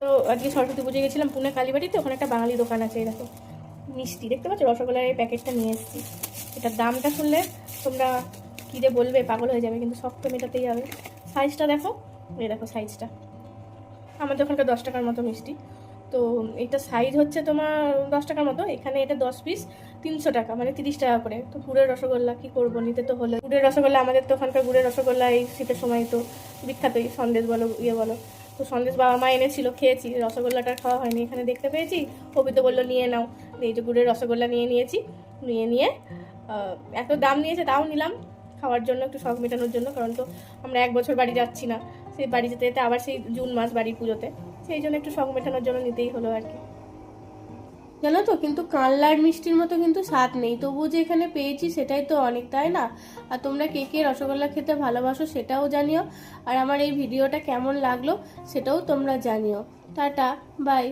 তো আজকে সরস্বতী পুজো গেছিলাম পুনে কালীবাড়িতে, ওখানে একটা বাঙালি দোকান আছে। এরকম মিষ্টি দেখতে পাচ্ছ, রসগোল্লার এই প্যাকেটটা নিয়ে এসেছি। এটার দামটা শুনলে তোমরা কী যে বলবে, পাগল হয়ে যাবে, কিন্তু শখ তো মেটাতেই হবে। সাইজটা দেখো, এই দেখো সাইজটা, আমাদের ওখানকার 10 টাকার মতো মিষ্টি। তো এটা সাইজ হচ্ছে তোমার 10 টাকার মতো, এখানে এটা 10 পিস 300 টাকা, মানে 30 টাকা করে। তো গুড়ের রসগোল্লা কী করবো, নিতে তো হলো। গুড়ের রসগোল্লা, আমাদের তো ওখানকার গুড়ের রসগোল্লা এই শীতের সময় তো বিখ্যাতই, সন্দেশ বলো ইয়ে বলো। তো সন্দেশ বাবা মা এনেছিল, খেয়েছি, রসগোল্লাটা খাওয়া হয়নি। এখানে দেখতে পেয়েছি, কবি তো বললো নিয়ে নাও, এই যে গুড়ের রসগোল্লা নিয়েছি। নিয়ে এত দাম নিয়েছে, তাও নিলাম খাওয়ার জন্য, একটু শখ মেটানোর জন্য। কারণ তো আমরা 1 বছর বাড়ি যাচ্ছি না, সেই বাড়ি যেতে যেতে আবার সেই জুন মাস বাড়ি পুজোতে, সেই জন্য একটু শখ মেটানোর জন্য নিতেই হলো আর কি। জানো তো, কিন্তু কানলার মিষ্টির মতো কিন্তু স্বাদ নেই, তবুও যে এখানে পেয়েছি সেটাই তো অনেক, তাই না? আর তোমরা কে কে রসগোল্লা খেতে ভালোবাসো সেটাও জানিও, আর আমার এই ভিডিওটা কেমন লাগলো সেটাও তোমরা জানিও। Tata, by.